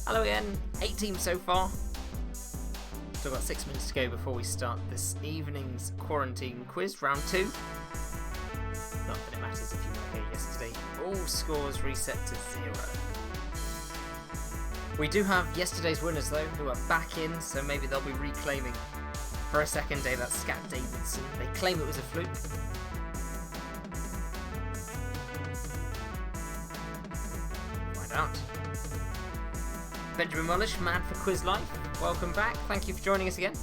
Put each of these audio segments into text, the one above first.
Hello again, 8 teams so far. Still got 6 minutes to go before we start this evening's quarantine quiz, round 2. Not that it matters if you were here yesterday. All scores reset to 0. We do have yesterday's winners though, who are back in, so maybe they'll be reclaiming for a second day. That's Scat Davidson. They claim it was a fluke. Find out. Benjamin Mullish, mad for Quiz Life. Welcome back. Thank you for joining us again.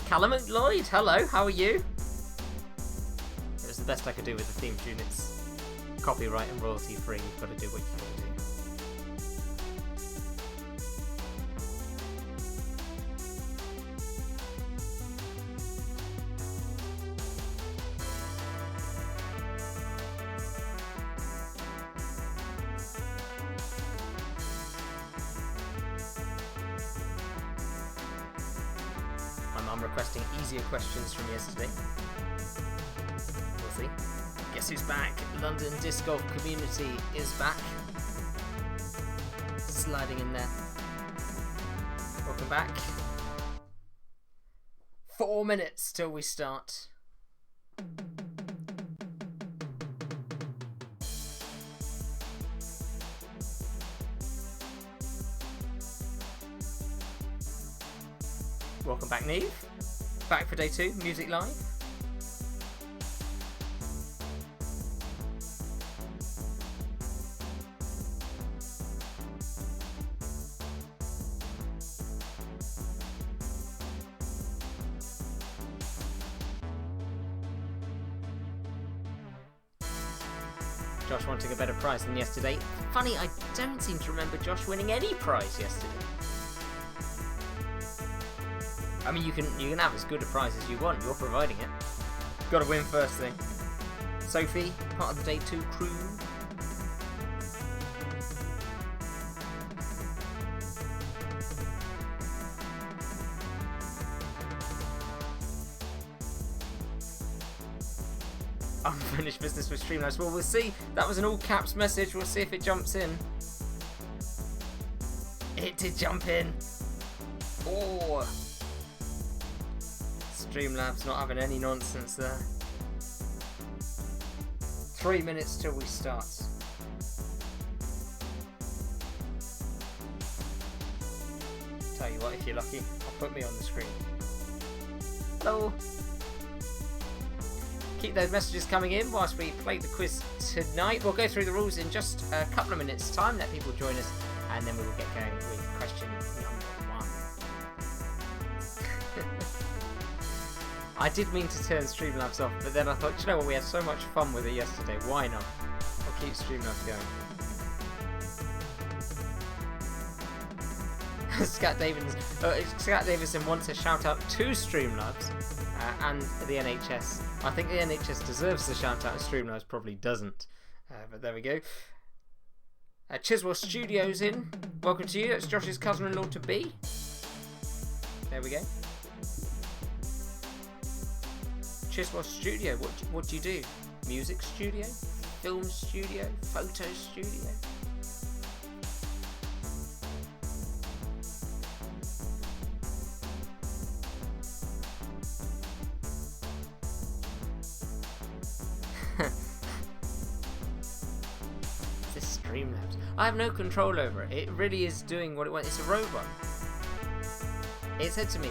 Callum Lloyd, hello, how are you? It was the best I could do with the theme tune. It's copyright and royalty free. You've got to do what you got to do. I'm requesting easier questions from yesterday. We'll see. Guess who's back? London Disc Golf Community is back. Sliding in there. Welcome back. 4 minutes till we start. Welcome back, Neve. Back for day 2, Music Live. Josh wanting a better prize than yesterday. Funny, I don't seem to remember Josh winning any prize yesterday. I mean, you can have as good a prize as you want. You're providing it. Got to win first thing. Sophie, part of the day 2 crew. Unfinished business with Streamlabs. Well, we'll see. That was an all caps message. We'll see if it jumps in. It did jump in. Oh. Streamlabs not having any nonsense there. 3 minutes till we start. Tell you what, if you're lucky, I'll put me on the screen. Hello. Keep those messages coming in whilst we play the quiz tonight. We'll go through the rules in just a couple of minutes' time. Let people join us, and then we will get going with question number 1. I did mean to turn Streamlabs off, but then I thought, you know what, we had so much fun with it yesterday, why not? I'll keep Streamlabs going. Scat Davison wants a shout out to Streamlabs and the NHS. I think the NHS deserves the shout out, and Streamlabs probably doesn't. But there we go. Chiswell Studios in. Welcome to you. That's Josh's cousin-in-law to be. There we go. Chiswell Studio, what do you do? Music studio? Film studio? Photo studio? This Streamlabs. I have no control over it. It really is doing what it wants. It's a robot. It said to me,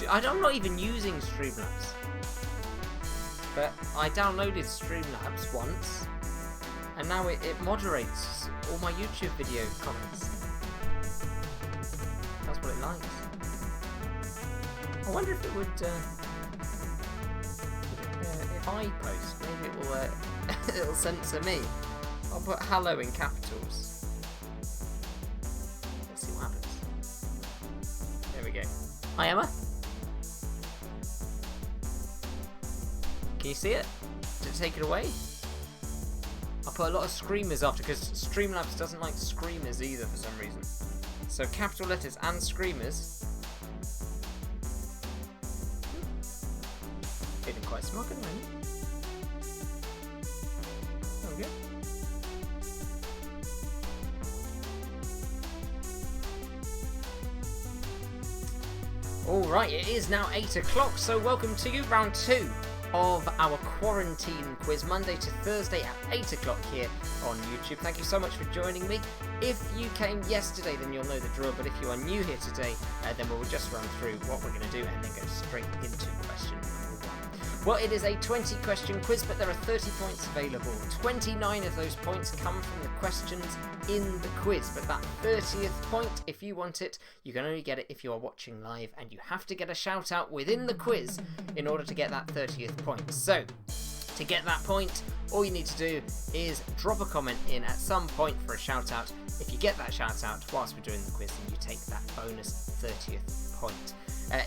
I'm not even using Streamlabs. But I downloaded Streamlabs once, and now it moderates all my YouTube video comments. That's what it likes. I wonder if it would, if I post, maybe it will, it'll censor me. I'll put hello in capitals. Let's see what happens. There we go. Hi, Emma. Can you see it? Did it take it away? I'll put a lot of screamers after, because Streamlabs doesn't like screamers either for some reason. So capital letters and screamers. Feeling quite smug at the moment. There we go. Alright, it is now 8 o'clock, so welcome to you, round 2 of our quarantine quiz, Monday to Thursday at 8 o'clock here on YouTube. Thank you so much for joining me. If you came yesterday, then you'll know the drill, but if you are new here today, then we'll just run through what we're going to do and then go straight into question number 1. Well, it is a 20 question quiz, but there are 30 points available. 29 of those points come from the questions in the quiz, but that 30th point, if you want it, you can only get it if you are watching live, and you have to get a shout out within the quiz in order to get that 30th point. So to get that point, all you need to do is drop a comment in at some point for a shout out. If you get that shout out whilst we're doing the quiz, then you take that bonus 30th point.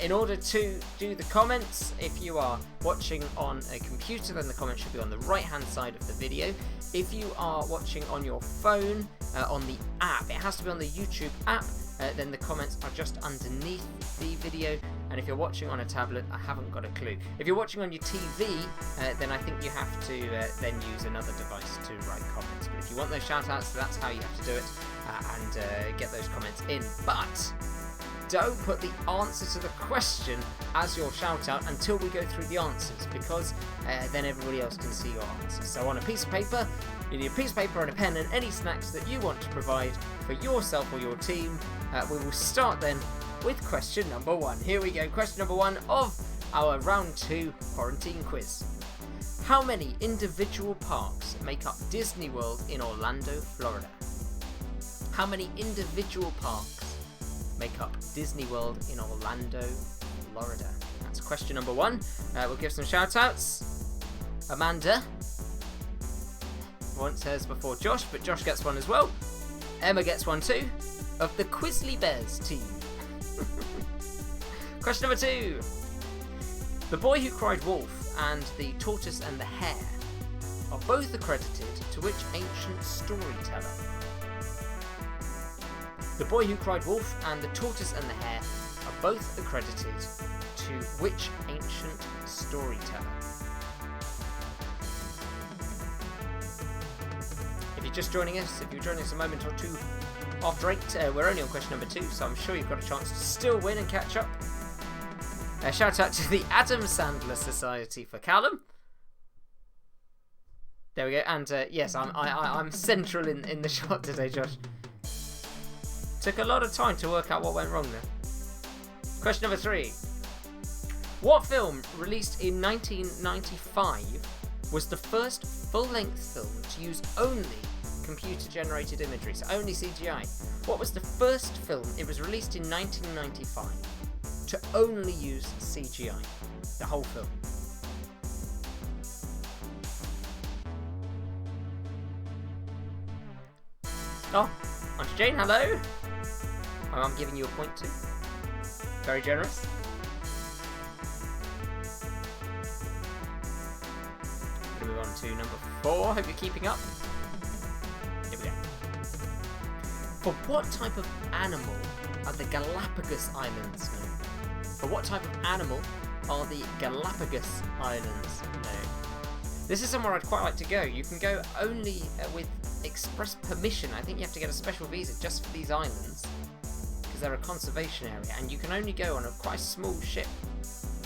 In order to do the comments, if you are watching on a computer, then the comments should be on the right hand side of the video. If you are watching on your phone, on the app, it has to be on the YouTube app, then the comments are just underneath the video. And if you're watching on a tablet, I haven't got a clue. If you're watching on your TV, then I think you have to then use another device to write comments. But if you want those shout outs, that's how you have to do it, and get those comments in. But don't put the answer to the question as your shout out until we go through the answers, because then everybody else can see your answers. So on a piece of paper, you need a piece of paper and a pen and any snacks that you want to provide for yourself or your team. We will start then with question number 1. Here we go, question number 1 of our round 2 quarantine quiz. How many individual parks make up Disney World in Orlando, Florida? How many individual parks make up Disney World in Orlando, Florida? That's question number 1. We'll give some shout outs. Amanda once says before Josh, but Josh gets one as well. Emma gets one too, of the Quisley Bears team. Question number 2. The Boy Who Cried Wolf and The Tortoise and the Hare are both accredited to which ancient storyteller? The Boy Who Cried Wolf and The Tortoise and the Hare are both accredited to which ancient storyteller? If you're just joining us, if you're joining us a moment or two after 8, we're only on question number 2, so I'm sure you've got a chance to still win and catch up. Shout out to the Adam Sandler Society for Callum. There we go, and yes, I'm central in the shot today, Josh. Took a lot of time to work out what went wrong there. Question number 3. What film released in 1995 was the first full-length film to use only computer-generated imagery, so only CGI? What was the first film? It was released in 1995 to only use CGI, the whole film. Oh, Auntie Jane, hello. I'm giving you a point too. Very generous. We'll move on to number 4. Hope you're keeping up. Here we go. For what type of animal are the Galapagos Islands known? For what type of animal are the Galapagos Islands known? This is somewhere I'd quite like to go. You can go only with express permission. I think you have to get a special visa just for these islands, because they're a conservation area, and you can only go on a quite small ship.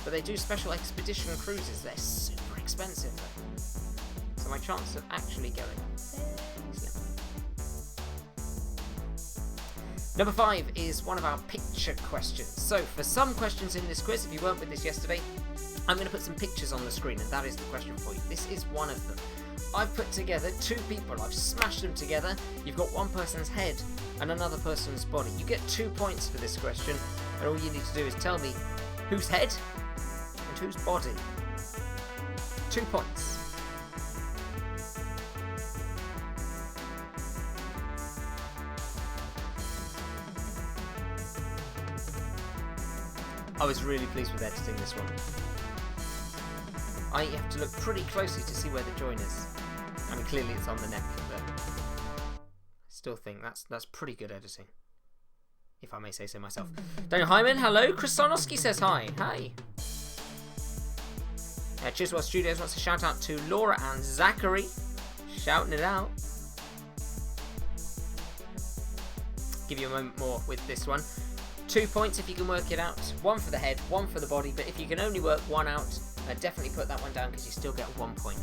But they do special expedition cruises. They're super expensive though. So my chance of actually going very slim. Number 5 is one of our picture questions. So for some questions in this quiz, if you weren't with this yesterday, I'm going to put some pictures on the screen, and that is the question for you. This is one of them. I've put together 2 people. I've smashed them together. You've got one person's head and another person's body. You get 2 points for this question, and all you need to do is tell me whose head and whose body. 2 points. I was really pleased with editing this one. I have to look pretty closely to see where the join is. I mean, clearly it's on the neck, but I still think that's pretty good editing, if I may say so myself. Daniel Hyman, hello. Chris Sonoski says hi. Hi. Chiswell Studios wants to shout out to Laura and Zachary. Shouting it out. Give you a moment more with this one. 2 points if you can work it out. 1 for the head, 1 for the body. But if you can only work 1 out, definitely put that one down because you still get 1 point.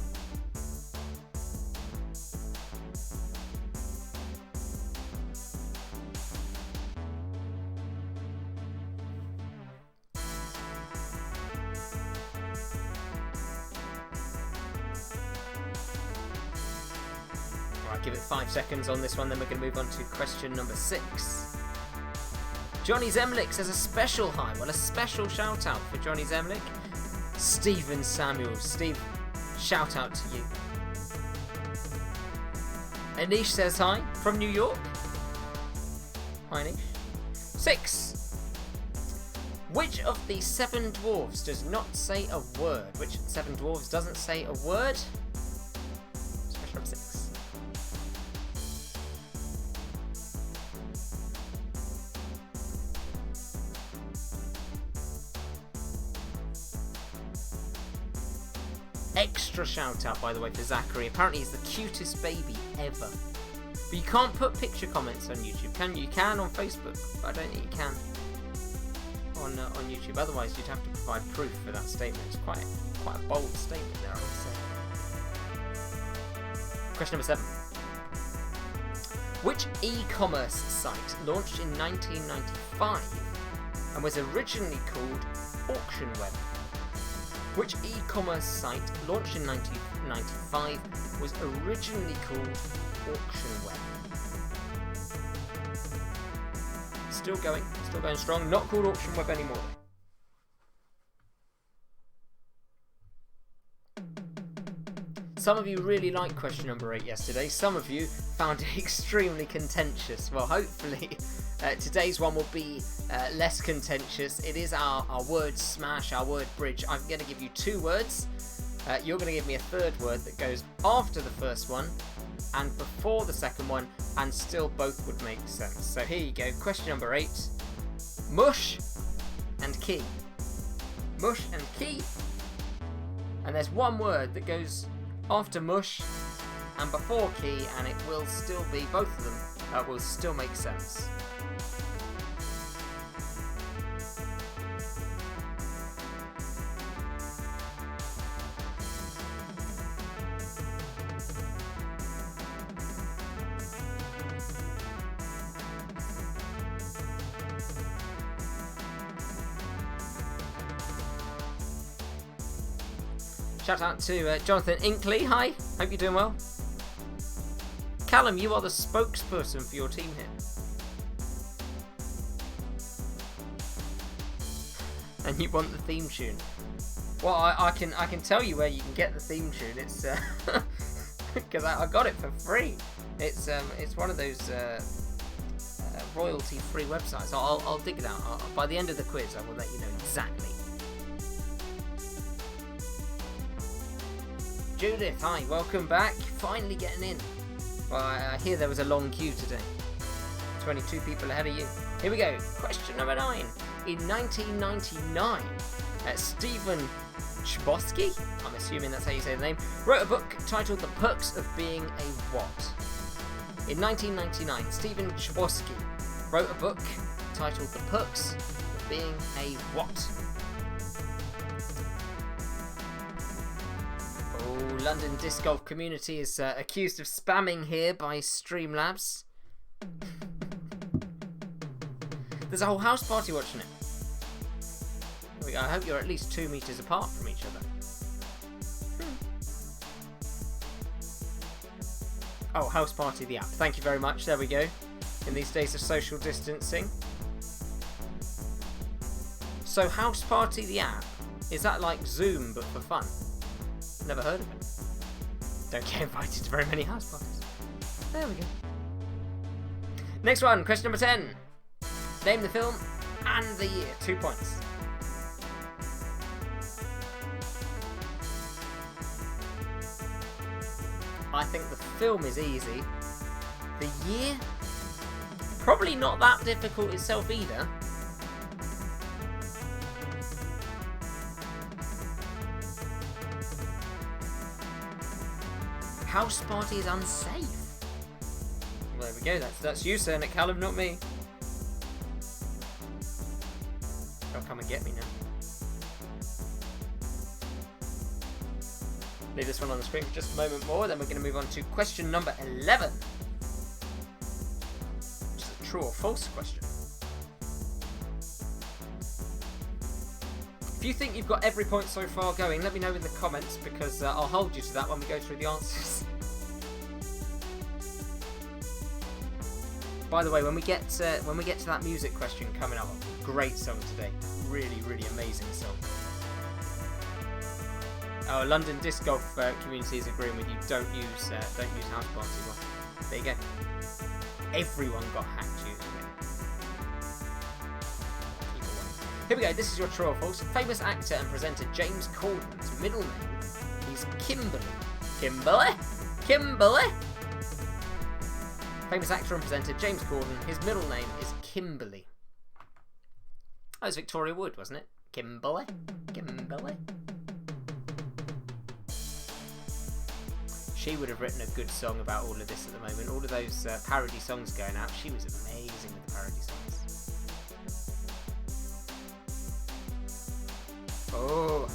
Give it 5 seconds on this one, then we're going to move on to question number 6. Johnny Zemlick says a special hi. Well, a special shout out for Johnny Zemlick. Stephen Samuels. Steve, shout out to you. Anish says hi from New York. Hi, Anish. 6. Which of the 7 dwarves does not say a word? Which of the 7 dwarves doesn't say a word? Question number 6. Extra shout out, by the way, for Zachary. Apparently he's the cutest baby ever. But you can't put picture comments on YouTube, can you? You can on Facebook, but I don't think you can on YouTube. Otherwise you'd have to provide proof for that statement. It's quite a bold statement there, I would say. Question number 7. Which e-commerce site launched in 1995 and was originally called AuctionWeb? Which e-commerce site launched in 1995 was originally called AuctionWeb? Still going strong. Not called AuctionWeb anymore. Some of you really liked question number 8 yesterday. Some of you found it extremely contentious. Well, hopefully today's one will be less contentious. It is our word smash, our word bridge. I'm going to give you 2 words. You're going to give me a 3rd word that goes after the first one and before the second one, and still both would make sense. So here you go. Question number 8. Mush and key. Mush and key. And there's 1 word that goes after mush and before key, and it will still be, both of them will still make sense. Shout out to Jonathan Inkley. Hi, hope you're doing well. Callum, you are the spokesperson for your team here. And you want the theme tune. Well, I can tell you where you can get the theme tune. It's because I got it for free. It's one of those royalty-free websites. I'll dig it out. By the end of the quiz, I will let you know exactly. Judith, hi, welcome back. Finally getting in. Well, I hear there was a long queue today. 22 people ahead of you. Here we go. Question number 9. In 1999, Stephen Chbosky, I'm assuming that's how you say the name, wrote a book titled The Perks of Being a What? In 1999, Stephen Chbosky wrote a book titled The Perks of Being a What? Oh, London Disc Golf community is accused of spamming here by Streamlabs. There's a whole house party watching it. I hope you're at least 2 meters apart from each other. Oh, House Party the app. Thank you very much. There we go. In these days of social distancing. So House Party the app, is that like Zoom but for fun? Never heard of it. Don't get invited to very many house parties. There we go. Next one, question number 10. Name the film and the year. 2 points. I think the film is easy. The year? Probably not that difficult itself either. House party is unsafe. Well, there we go. That's you saying it, Callum, not me. Don't come and get me now. Leave this one on the screen for just a moment more, then we're going to move on to question number 11. Which is a true or false question. If you think you've got every point so far going, let me know in the comments, because I'll hold you to that when we go through the answers. By the way, when we get to that music question coming up, great song today. Really, really amazing song. Oh, London Disc Golf community is agreeing with you. Don't use House Party. Well, there you go. Everyone got hacked using it. Here we go. This is your true or false. Famous actor and presenter James Corden's middle name is Kimberly. Kimberly. Famous actor and presenter James Corden. His middle name is Kimberly. That was Victoria Wood, wasn't it? Kimberly. She would have written a good song about all of this at the moment. All of those parody songs going out. She was amazing with the parody songs. Oh.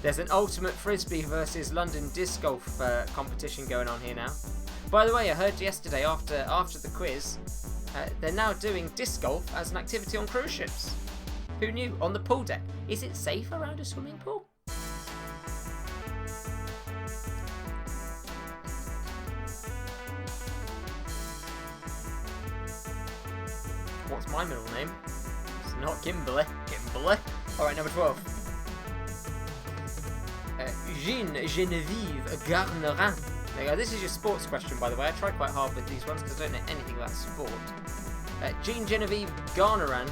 There's an Ultimate Frisbee versus London Disc Golf competition going on here now. By the way, I heard yesterday after the quiz, they're now doing disc golf as an activity on cruise ships. Who knew? On the pool deck. Is it safe around a swimming pool? What's my middle name? It's not Kimberly. Alright, number 12. Jean-Geneviève Garnerin. There you go. This is your sports question, by the way. I try quite hard with these ones because I don't know anything about sport. Jean-Geneviève Garnerin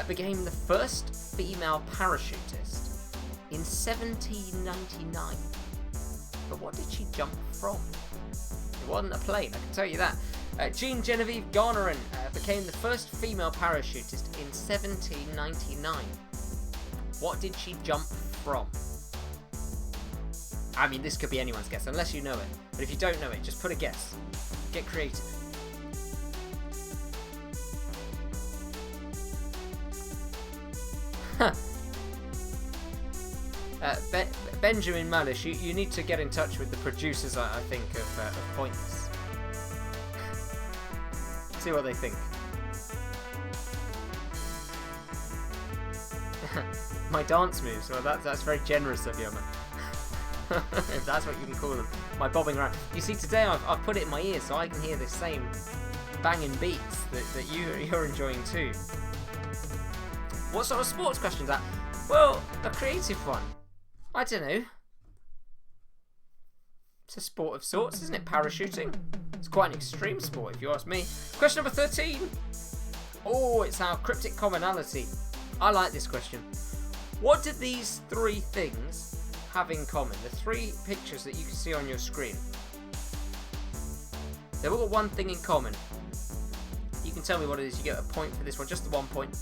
became the first female parachutist in 1799. But what did she jump from? It wasn't a plane, I can tell you that. Jean-Geneviève Garnerin became the first female parachutist in 1799. What did she jump from? I mean, this could be anyone's guess, unless you know it. But if you don't know it, just put a guess. Get creative. Benjamin Malish, you need to get in touch with the producers, I think, of Pointless. See what they think. My dance moves. Well, that's very generous of you, man. If that's what you can call them. My bobbing around. You see, today I've put it in my ear so I can hear the same banging beats that you're enjoying too. What sort of sports question's that? Well, a creative one. I don't know. It's a sport of sorts, isn't it? Parachuting. It's quite an extreme sport, if you ask me. Question number 13. Oh, it's our cryptic commonality. I like this question. What do these three things have in common? The three pictures that you can see on your screen. They've all got one thing in common. You can tell me what it is. You get a point for this one. Just the 1 point.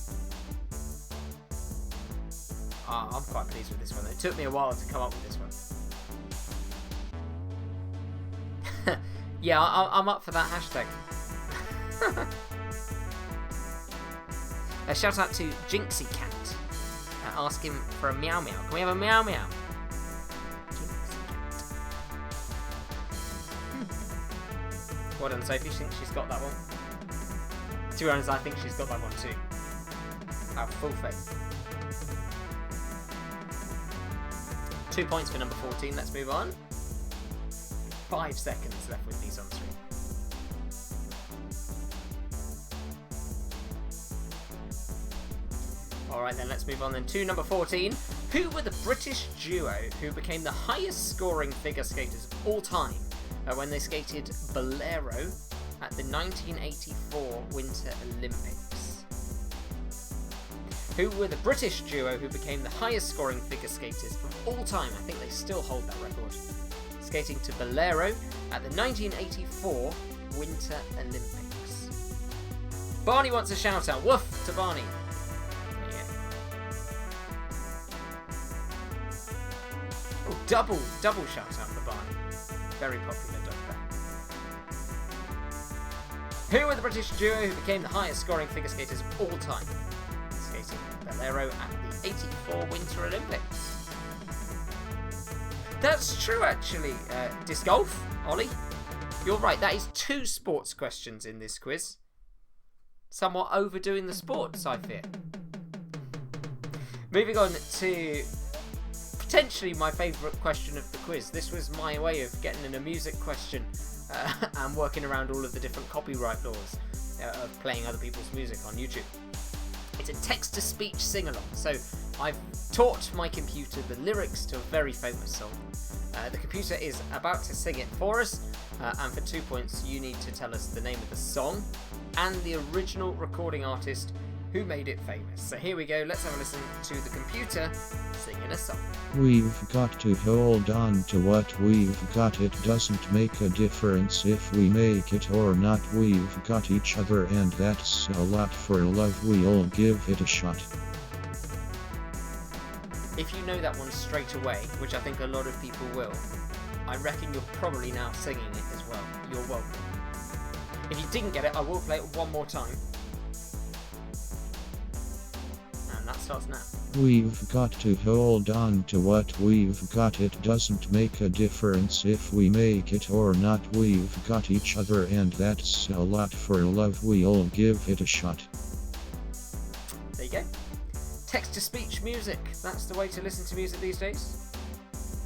I'm quite pleased with this one. It took me a while to come up with this one. Yeah, I'm up for that hashtag. A shout out to Jinxie Cat. Asking for a meow meow. Can we have a meow meow? Jinxie Cat. Well done, Sophie. She thinks she's got that one. To be honest, I think she's got that one too. I have full faith. 2 points for number 14. Let's move on. 5 seconds left with these on screen. Alright then, let's move on then to number 14. Who were the British duo who became the highest scoring figure skaters of all time when they skated Bolero at the 1984 Winter Olympics? Who were the British duo who became the highest scoring figure skaters of all time? I think they still hold that record. skating to Bolero at the 1984 Winter Olympics. Barney wants a shout out. Woof to Barney. Yeah. Oh, double shout out for Barney. Very popular dog band. Who were the British duo who became the highest scoring figure skaters of all time? Skating Bolero at the 84 Winter Olympics. That's true, actually. Disc golf, Ollie. You're right, that is 2 sports questions in this quiz. Somewhat overdoing the sports, I fear. Moving on to potentially my favourite question of the quiz. This was my way of getting in a music question and working around all of the different copyright laws of playing other people's music on YouTube. It's a text-to-speech sing-along, so I've taught my computer the lyrics to a very famous song. The computer is about to sing it for us, and for 2 points you need to tell us the name of the song and the original recording artist who made it famous. So here we go, let's have a listen to the computer singing a song. We've got to hold on to what we've got. It doesn't make a difference if we make it or not. We've got each other and that's a lot for love. We'll give it a shot. If you know that one straight away, which I think a lot of people will, I reckon you're probably now singing it as well. You're welcome. If you didn't get it, I will play it one more time. And that starts now. We've got to hold on to what we've got. It doesn't make a difference if we make it or not. We've got each other and that's a lot for love. We'll give it a shot. There you go. Text-to-speech music. That's the way to listen to music these days.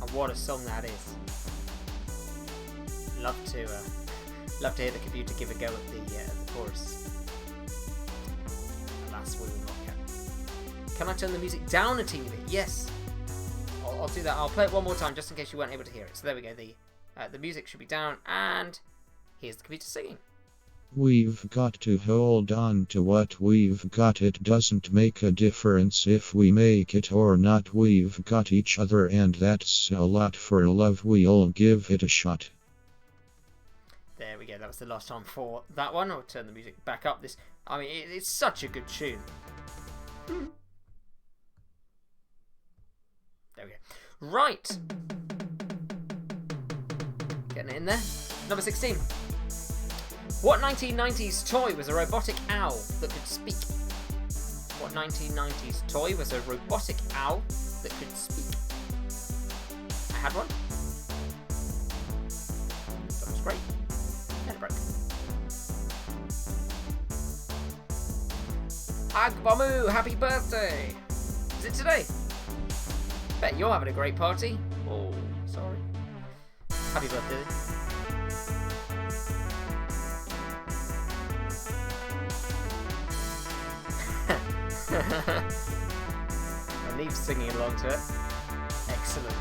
And what a song that is. Love to hear the computer give a go at the chorus. Alas, we will not get. Can I turn the music down a teeny bit? Yes. I'll do that. I'll play it one more time just in case you weren't able to hear it. So there we go. The music should be down, and here's the computer singing. We've got to hold on to what we've got. It doesn't make a difference if we make it or not. We've got each other and that's a lot for love. We'll give it a shot. There we go. That was the last time for that one. I'll turn the music back up. It's such a good tune. There we go. Right. Getting it in there. Number 16. What 1990s toy was a robotic owl that could speak? What 1990s toy was a robotic owl that could speak? I had one. That was great. And it broke. Agbamu, happy birthday! Is it today? Bet you're having a great party. Oh, sorry. Happy birthday. And Neve's singing along to it. Excellent.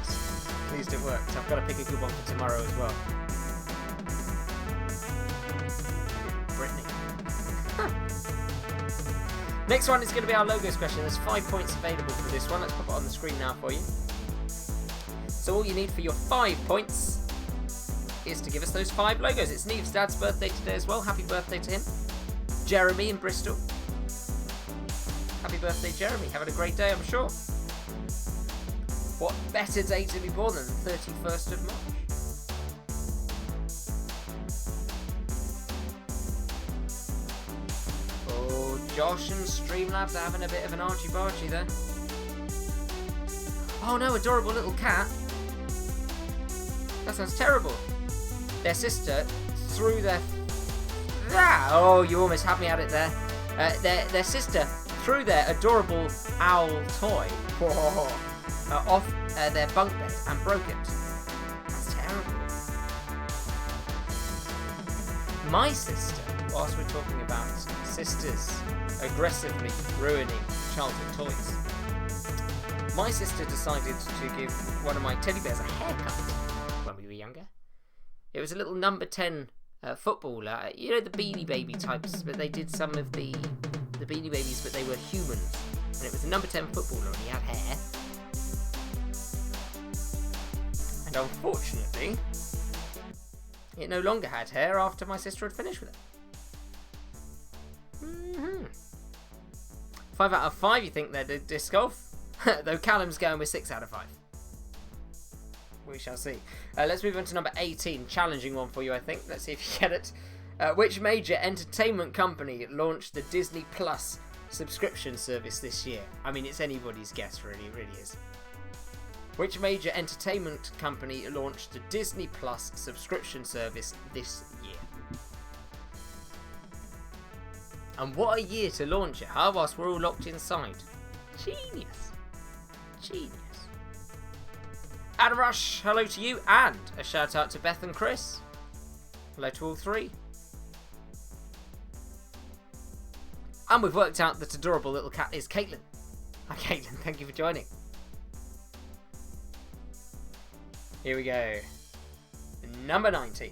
Pleased it worked. I've got to pick a good one for tomorrow as well. Brittany. Next one is going to be our logos question. There's 5 points available for this one. Let's pop it on the screen now for you. So all you need for your 5 points is to give us those 5 logos. It's Neve's dad's birthday today as well. Happy birthday to him. Jeremy in Bristol. Happy birthday, Jeremy. Having a great day, I'm sure. What better day to be born than the 31st of March? Oh, Josh and Streamlabs are having a bit of an archie-barchie there. Oh no, adorable little cat. That sounds terrible. Their sister threw their... Oh, you almost had me at it there. Their sister threw their adorable owl toy off their bunk bed and broke it. That's terrible. My sister, whilst we're talking about sisters aggressively ruining childhood toys, my sister decided to give one of my teddy bears a haircut when we were younger. It was a little number 10 footballer. You know, the Beanie Baby types, but they did some of the Beanie Babies, but they were humans. And it was a number 10 footballer, and he had hair. And unfortunately, it no longer had hair after my sister had finished with it. 5 out of 5 you think they're disc golf? Though Callum's going with 6 out of 5. We shall see. Let's move on to number 18. Challenging one for you, I think. Let's see if you get it. Which major entertainment company launched the Disney Plus subscription service this year? I mean, it's anybody's guess, really. It really is. Which major entertainment company launched the Disney Plus subscription service this year? And what a year to launch it, huh? Whilst we're all locked inside. Genius. Genius. Adam Rush, hello to you, and a shout out to Beth and Chris. Hello to all three. And we've worked out that adorable little cat is Caitlin. Hi Caitlin, thank you for joining. Here we go. Number 19.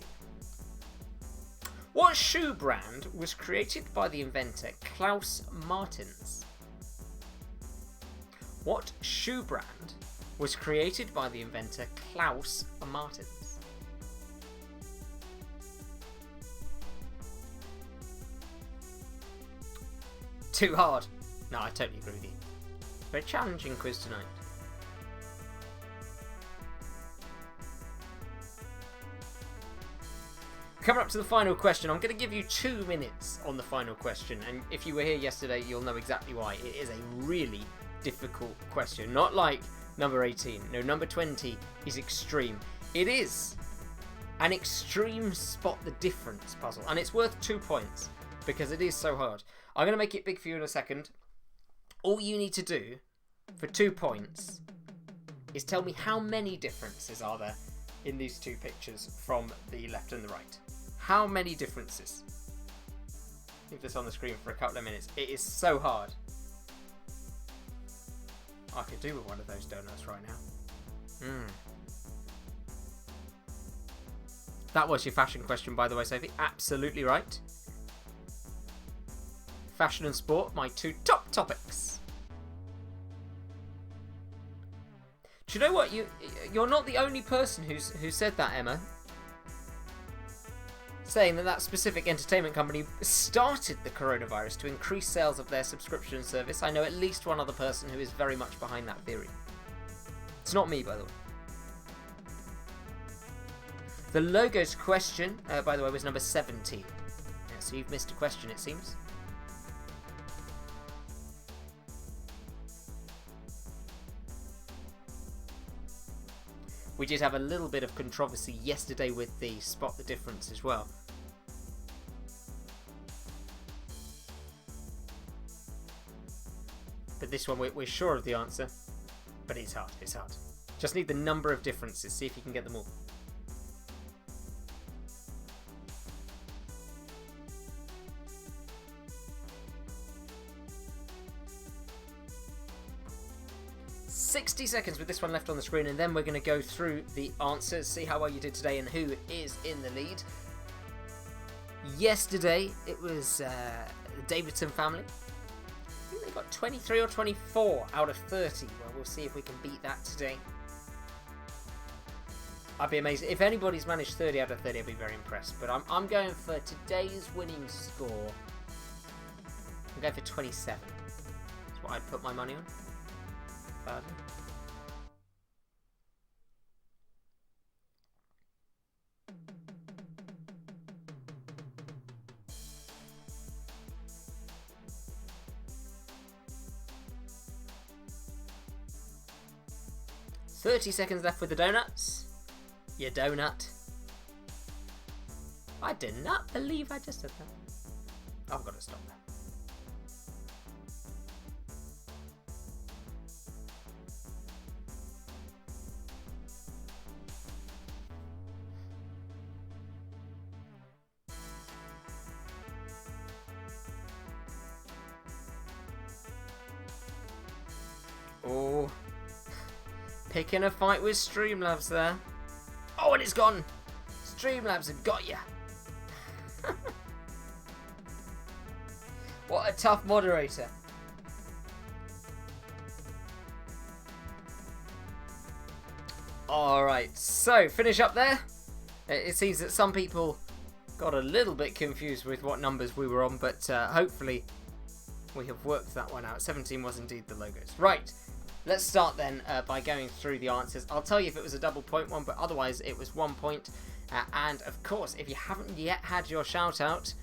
What shoe brand was created by the inventor Klaus Martens? What shoe brand was created by the inventor Klaus Martens? Too hard. No, I totally agree with you. Very challenging quiz tonight. Coming up to the final question, I'm going to give you 2 minutes on the final question, and if you were here yesterday, you'll know exactly why. It is a really difficult question, not like number 18. No, number 20 is extreme. It is an extreme spot the difference puzzle, and it's worth 2 points because it is so hard. I'm going to make it big for you in a second. All you need to do for 2 points is tell me how many differences are there in these 2 pictures from the left and the right. How many differences? Leave this on the screen for a couple of minutes. It is so hard. I could do with one of those donuts right now. That was your fashion question, by the way, Sophie. Absolutely right. Fashion and sport, my 2 top topics. Do you know what? You're not the only person who said that, Emma. Saying that specific entertainment company started the coronavirus to increase sales of their subscription service. I know at least one other person who is very much behind that theory. It's not me, by the way. The logos question, by the way, was number 17. Yeah, so you've missed a question, it seems. We did have a little bit of controversy yesterday with the spot the difference as well. But this one we're sure of the answer. But it's hard, it's hard. Just need the number of differences, see if you can get them all. "60 seconds with this one left on the screen, and then we're going to go through the answers, see how well you did today and who is in the lead. Yesterday, it was the Davidson family. I think they got 23 or 24 out of 30. Well, we'll see if we can beat that today. I'd be amazed. If anybody's managed 30 out of 30, I'd be very impressed. But I'm going for today's winning score. I'm going for 27. That's what I'd put my money on. Badly. "30 seconds left with the donuts. You donut." I did not believe I just said that. I've got to stop that. Oh, picking a fight with Streamlabs there. Oh, and it's gone. Streamlabs have got you. What a tough moderator. Alright, so finish up there. It seems that some people got a little bit confused with what numbers we were on, but hopefully we have worked that one out. 17 was indeed the logos. Right, let's start then by going through the answers. I'll tell you if it was a double point one, but otherwise it was 1 point. And of course, if you haven't yet had your shout out,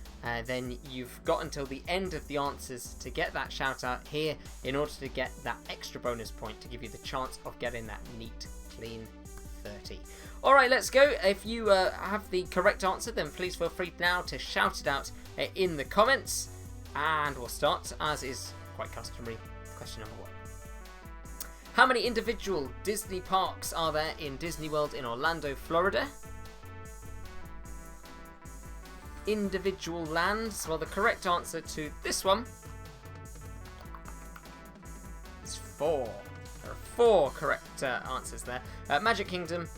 then you've got until the end of the answers to get that shout out here in order to get that extra bonus point to give you the chance of getting that neat, clean 30. Alright, let's go. If you have the correct answer, then please feel free now to shout it out in the comments. And we'll start, as is quite customary, question number 1. How many individual Disney parks are there in Disney World in Orlando, Florida? Individual lands. Well, the correct answer to this one is 4. There are 4 correct answers there. Magic Kingdom,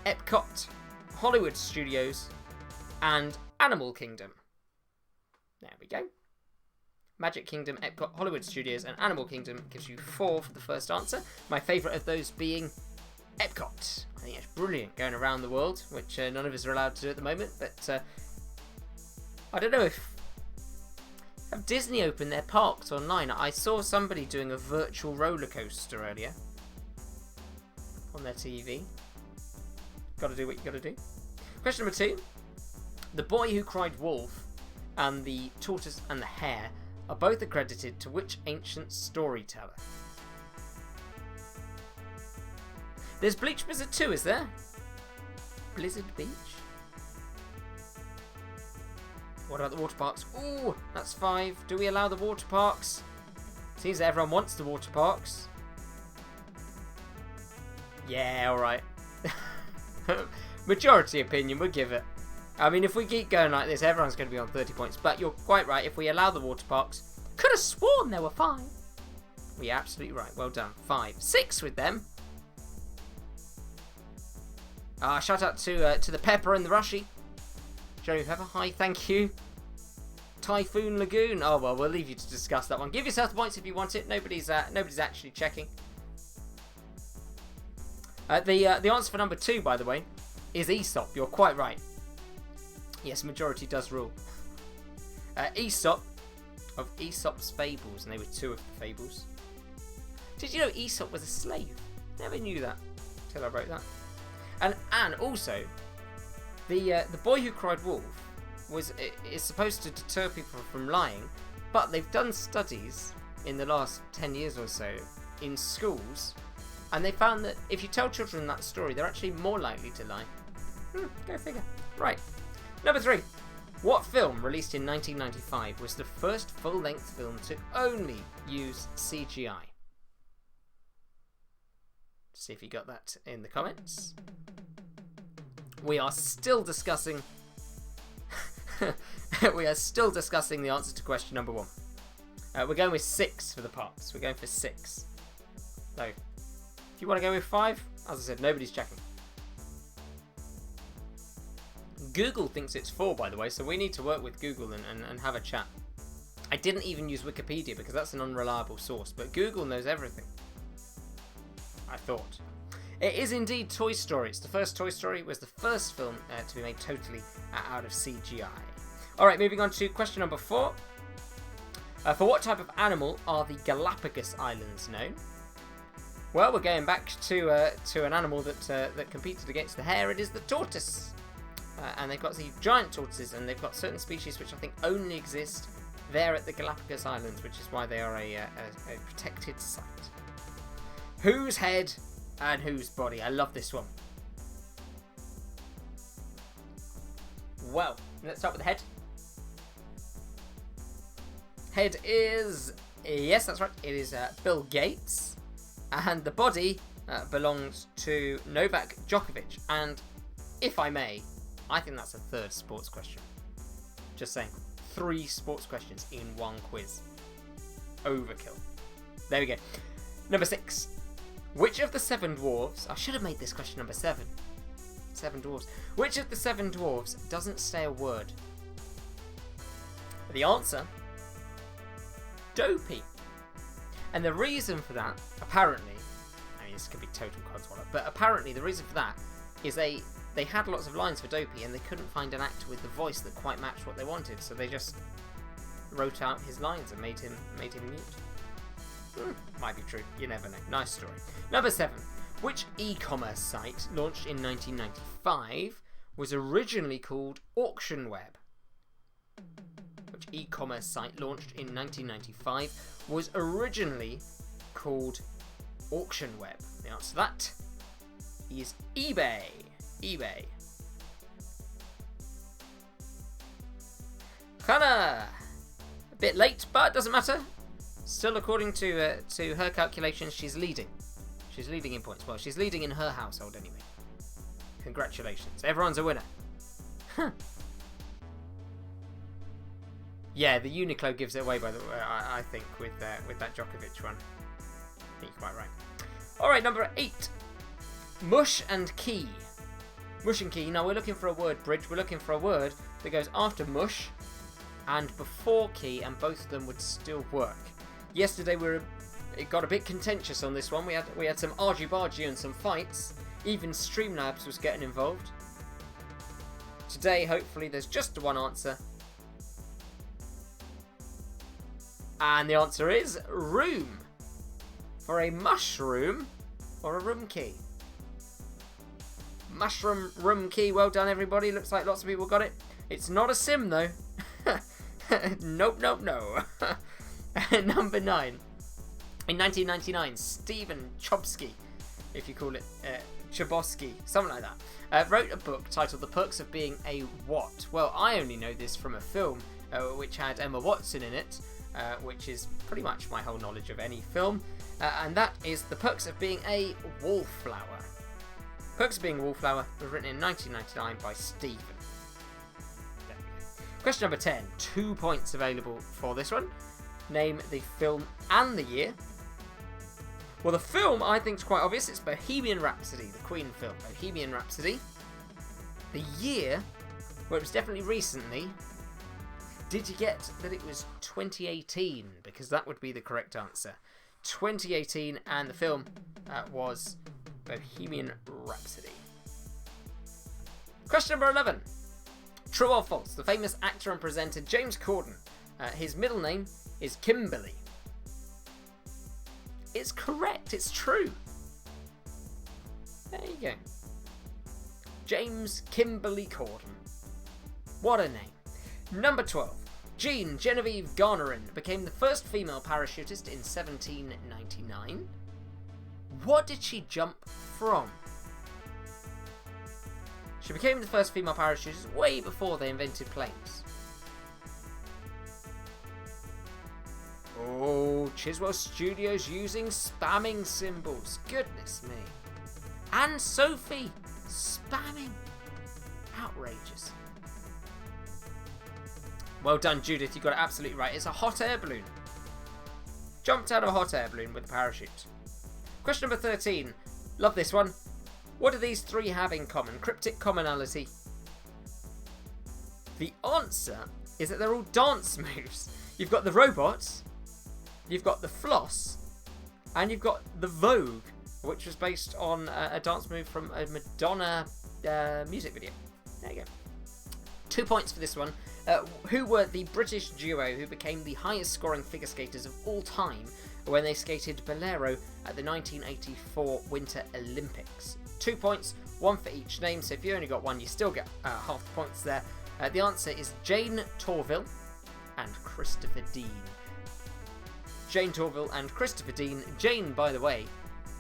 Epcot, Hollywood Studios, and Animal Kingdom. There we go. Magic Kingdom, Epcot, Hollywood Studios, and Animal Kingdom gives you 4 for the first answer. My favourite of those being Epcot. I think it's brilliant going around the world, which none of us are allowed to do at the moment, but I don't know if... Have Disney opened their parks online? I saw somebody doing a virtual roller coaster earlier on their TV. Gotta do what you gotta do. Question number 2. The Boy Who Cried Wolf and the Tortoise and the Hare are both accredited to which ancient storyteller? There's Bleach Blizzard 2, is there? Blizzard Beach? What about the water parks? Ooh, that's 5. Do we allow the water parks? Seems that everyone wants the water parks. Yeah, alright. Majority opinion, we'll give it. I mean, if we keep going like this, everyone's going to be on 30 points. But you're quite right, if we allow the water parks... Could have sworn there were 5. Well, you're absolutely right. Well done. 5. 6 with them. Shout out to the Pepper and the Rushy. Jeremy Pepper, hi, thank you. Typhoon Lagoon. Oh, well, we'll leave you to discuss that one. Give yourself the points if you want it. Nobody's actually checking. The answer for number 2, by the way, is Aesop. You're quite right. Yes, majority does rule. Aesop, of Aesop's Fables, and they were 2 of the fables. Did you know Aesop was a slave? Never knew that until I wrote that. And also, the Boy Who Cried Wolf is supposed to deter people from lying, but they've done studies in the last 10 years or so in schools, and they found that if you tell children that story, they're actually more likely to lie. Go figure. Right. Number 3. What film, released in 1995, was the first full-length film to only use CGI? See if you got that in the comments. We are still discussing... we are still discussing the answer to question number 1. We're going with 6 for the parks. We're going for 6. So, if you want to go with 5, as I said, nobody's checking. Google thinks it's 4, by the way, so we need to work with Google and have a chat. I didn't even use Wikipedia because that's an unreliable source, but Google knows everything. I thought. It is indeed Toy Story. It's the first Toy Story. It was the first film to be made totally out of CGI. Alright, moving on to question number 4. For what type of animal are the Galapagos Islands known? Well, we're going back to an animal that competed against the hare. It is the tortoise. And they've got these giant tortoises, and they've got certain species which I think only exist there at the Galapagos Islands, which is why they are a protected site. Whose head and whose body? I love this one. Well, let's start with the head. Head is... Yes, that's right. It is Bill Gates. And the body belongs to Novak Djokovic. And if I may, I think that's a 3rd sports question. Just saying. 3 sports questions in 1 quiz. Overkill. There we go. Number 6. Which of the 7 dwarves... I should have made this question number 7. 7 dwarves. Which of the 7 dwarves doesn't say a word? The answer... Dopey. And the reason for that, apparently... I mean, this could be total codswallop. But apparently the reason for that is they had lots of lines for Dopey and they couldn't find an actor with the voice that quite matched what they wanted, so they just wrote out his lines and made him mute. Might be true, you never know. Nice story. Number 7. Which e-commerce site launched in 1995 was originally called AuctionWeb? Which e-commerce site launched in 1995 was originally called AuctionWeb? The answer to that is eBay. eBay. Kinda a bit late, but doesn't matter. Still, according to her calculations, she's leading. She's leading in points. Well, she's leading in her household anyway. Congratulations. Everyone's a winner. Yeah, the Uniqlo gives it away, by the way, I think, with that Djokovic one. I think you're quite right. Alright, number 8. Mush and key. Mush and key. Now, we're looking for a word bridge. We're looking for a word that goes after mush and before key, and both of them would still work. Yesterday, it got a bit contentious on this one. We had some argy-bargy and some fights. Even Streamlabs was getting involved. Today, hopefully, there's just one answer. And the answer is room. For a mushroom or a room key. Mushroom room key. Well done, everybody. Looks like lots of people got it. It's not a sim, though. Nope. Number 9. In 1999, Stephen Chbosky, if you call it Chbosky, something like that, wrote a book titled The Perks of Being a What? Well, I only know this from a film which had Emma Watson in it, which is pretty much my whole knowledge of any film, and that is The Perks of Being a Wallflower. Perks of Being a Wallflower was written in 1999 by Stephen. Question number 10. 2 points available for this one. Name the film and the year. Well, the film I think is quite obvious. It's Bohemian Rhapsody, the Queen film. Bohemian Rhapsody. The year, well, it was definitely recently. Did you get that it was 2018? Because that would be the correct answer. 2018, and the film was Bohemian Rhapsody. Question number 11. True or false? The famous actor and presenter James Corden. His middle name is Kimberly. It's correct. It's true. There you go. James Kimberly Corden. What a name. Number 12. Jean Genevieve Garnerin became the first female parachutist in 1799. What did she jump from? She became the first female parachutist way before they invented planes. Oh, Chiswell Studios using spamming symbols. Goodness me. And Sophie spamming. Outrageous. Well done, Judith. You got it absolutely right. It's a hot air balloon. Jumped out of a hot air balloon with a parachute. Question number 13. Love this one. What do these three have in common? Cryptic commonality. The answer is that they're all dance moves. You've got the robots, you've got the floss, and you've got the Vogue, which was based on a dance move from a Madonna music video. There you go. 2 points for this one. Who were the British duo who became the highest scoring figure skaters of all time when they skated Bolero at the 1984 Winter Olympics? 2 points, one for each name, so if you only got one, you still get half the points there. The answer is Jane Torvill and Christopher Dean. Jane Torvill and Christopher Dean. Jane, by the way,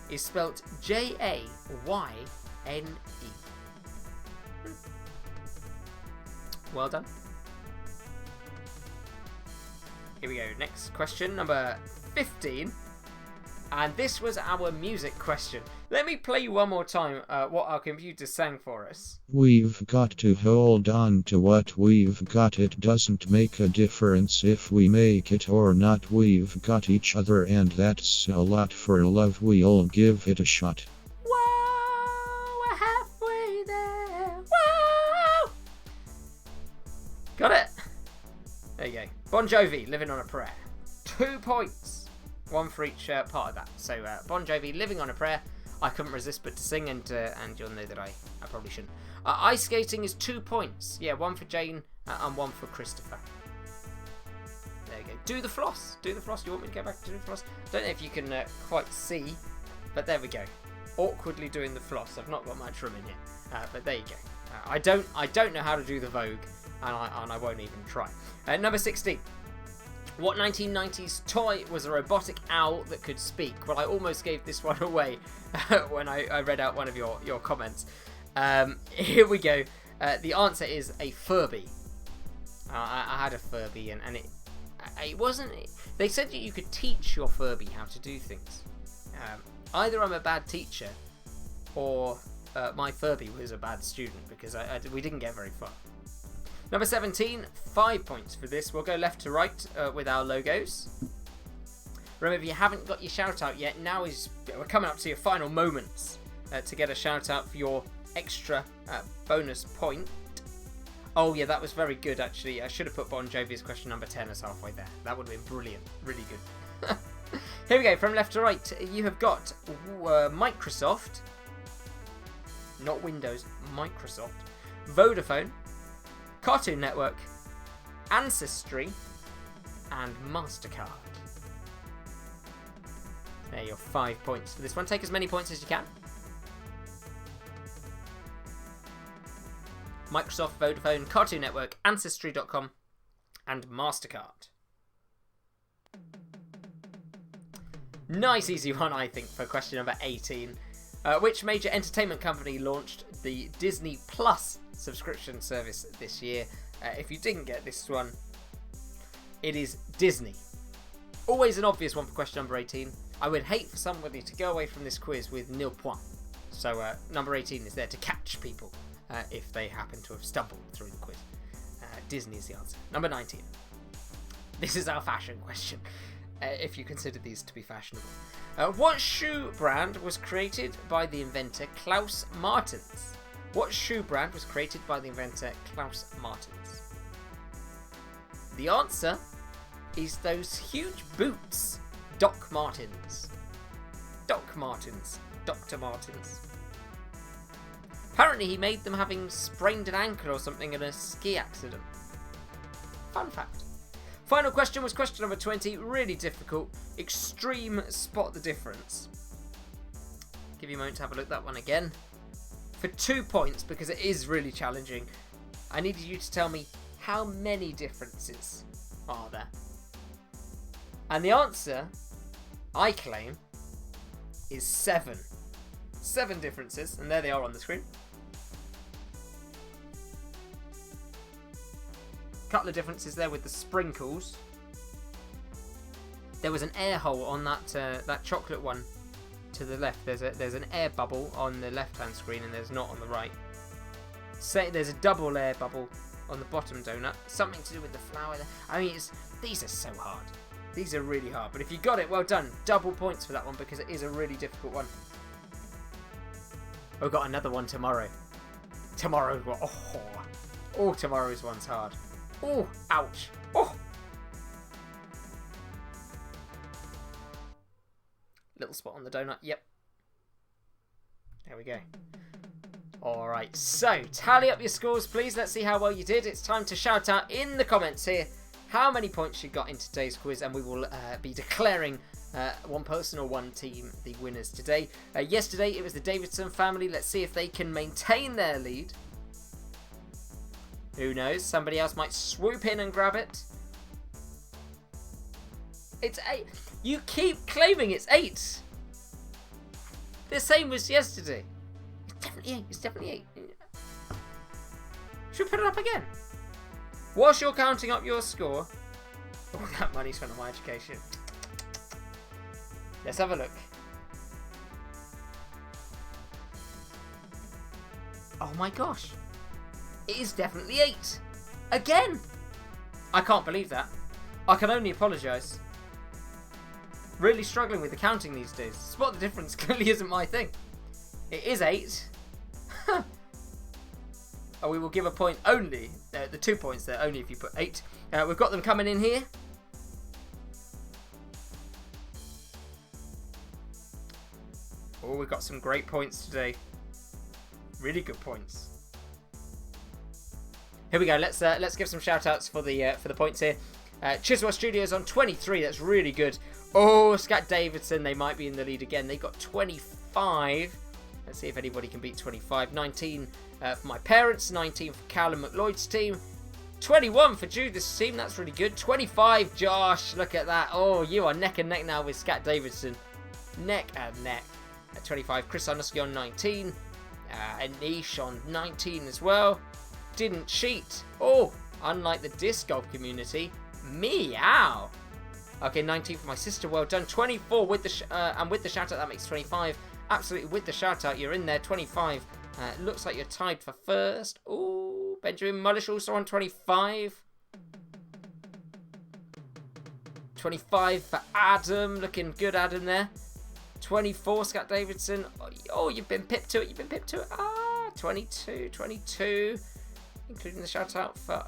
is spelt Jayne. Well done. Here we go. Next question, number 15. And this was our music question. Let me play you one more time what our computer sang for us. We've got to hold on to what we've got. It doesn't make a difference if we make it or not. We've got each other, and that's a lot for love. We'll give it a shot. Whoa, we're halfway there. Whoa! Got it? There you go. Bon Jovi, Living on a Prayer. 2 points. One for each part of that. So Bon Jovi, Living on a Prayer. I couldn't resist but to sing, and you'll know that I probably shouldn't. Ice skating is 2 points. Yeah, 1 for Jane and 1 for Christopher. There you go. Do the floss. Do the floss. You want me to go back to do the floss? Don't know if you can quite see, but there we go. Awkwardly doing the floss. I've not got much room in here, but there you go. I don't know how to do the Vogue, and I won't even try. Number 16. What 1990s toy was a robotic owl that could speak? Well, I almost gave this one away when I read out one of your comments. Here we go. The answer is a Furby. I had a Furby, and it wasn't. They said that you could teach your Furby how to do things. Either I'm a bad teacher, or my Furby was a bad student, because we didn't get very far. Number 17, 5 points for this. We'll go left to right with our logos. Remember, if you haven't got your shout out yet, we're coming up to your final moments to get a shout out for your extra bonus point. Oh yeah, that was very good actually. I should have put Bon Jovi's question number 10 as halfway there. That would have been brilliant. Really good. Here we go, from left to right. You have got Microsoft, not Windows, Microsoft, Vodafone, Cartoon Network, Ancestry, and MasterCard. There, your 5 points for this one. Take as many points as you can. Microsoft, Vodafone, Cartoon Network, Ancestry.com, and MasterCard. Nice easy one, I think, for question number 18. Which major entertainment company launched the Disney Plus subscription service this year? If you didn't get this one, it is Disney. Always an obvious one for question number 18. I would hate for somebody to go away from this quiz with nil points. So number 18 is there to catch people if they happen to have stumbled through the quiz. Disney is the answer. Number 19. This is our fashion question, if you consider these to be fashionable. What shoe brand was created by the inventor Klaus Martens? What shoe brand was created by the inventor Klaus Martens? The answer is those huge boots, Doc Martens. Doc Martens. Dr. Martens. Apparently he made them having sprained an ankle or something in a ski accident. Fun fact. Final question was question number 20. Really difficult. Extreme spot the difference. Give you a moment to have a look at that one again. For 2 points, because it is really challenging, I needed you to tell me how many differences are there. And the answer, I claim, is 7. 7 differences, and there they are on the screen. Couple of differences there with the sprinkles. There was an air hole on that chocolate one to the left. There's an air bubble on the left hand screen, and there's not on the right. There's a double air bubble on the bottom donut. Something to do with the flour there. I mean, these are so hard. These are really hard. But if you got it, well done. Double points for that one, because it is a really difficult one. We've got another one tomorrow. Tomorrow's one's hard. Oh, ouch. Oh. Little spot on the donut. Yep. There we go. Alright, so tally up your scores, please. Let's see how well you did. It's time to shout out in the comments here how many points you got in today's quiz, and we will be declaring one person or one team the winners today. Yesterday it was the Davidson family. Let's see if they can maintain their lead. Who knows? Somebody else might swoop in and grab it. It's 8. You keep claiming it's 8. The same as yesterday. It's definitely 8. It's definitely 8. Should we put it up again? Whilst you're counting up your score. All that money spent on my education. Let's have a look. Oh my gosh. It is definitely 8. Again. I can't believe that. I can only apologise. Really struggling with the counting these days. Spot the difference clearly isn't my thing. It is 8. Oh, we will give a point only. The 2 points there only if you put 8. We've got them coming in here. Oh, we've got some great points today. Really good points. Here we go. Let's give some shout outs for the points here. Chiswell Studios on 23. That's really good. Oh, Scat Davidson. They might be in the lead again. They got 25. Let's see if anybody can beat 25. 19 for my parents. 19 for Callum McLeod's team. 21 for Judith's team. That's really good. 25, Josh. Look at that. Oh, you are neck and neck now with Scat Davidson. Neck and neck. At 25, Chris Onuski on 19. Anish on 19 as well. Didn't cheat. Oh, unlike the disc golf community. Meow. Okay, 19 for my sister. Well done. 24 with the and with the shout out, that makes 25. Absolutely, with the shout out, you're in there. 25. Looks like you're tied for first. Ooh, Benjamin Mullish also on 25. 25 for Adam. Looking good, Adam there. 24, Scott Davidson. Oh, you've been pipped to it. You've been pipped to it. 22. Including the shout out for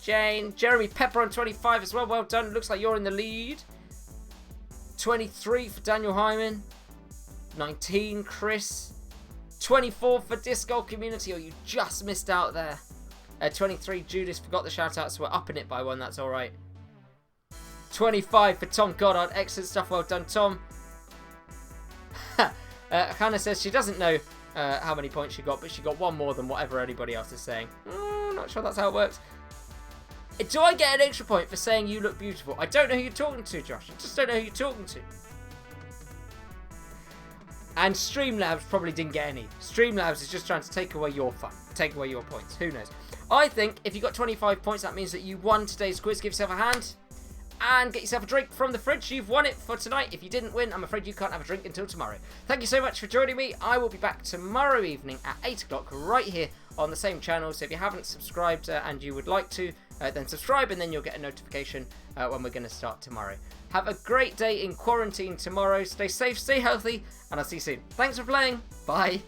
Jane. Jeremy Pepper on 25 as well. Well done. Looks like you're in the lead. 23 for Daniel Hyman. 19, Chris. 24 for Disc Golf Community. Oh, you just missed out there. 23, Judith forgot the shout out, so we're upping it by one. That's all right. 25 for Tom Goddard. Excellent stuff. Well done, Tom. Hannah says she doesn't know how many points she got, but she got one more than whatever anybody else is saying. Not sure that's how it works. Do I get an extra point for saying you look beautiful? I don't know who you're talking to, Josh. I just don't know who you're talking to. And Streamlabs probably didn't get any. Streamlabs is just trying to take away your fun, take away your points. Who knows? I think if you got 25 points, that means that you won today's quiz. Give yourself a hand and get yourself a drink from the fridge. You've won it for tonight. If you didn't win, I'm afraid you can't have a drink until tomorrow. Thank you so much for joining me. I will be back tomorrow evening at 8 o'clock right here on the same channel. So if you haven't subscribed and you would like to, then subscribe and then you'll get a notification when we're going to start tomorrow. Have a great day in quarantine tomorrow. Stay safe, stay healthy, and I'll see you soon. Thanks for playing. Bye.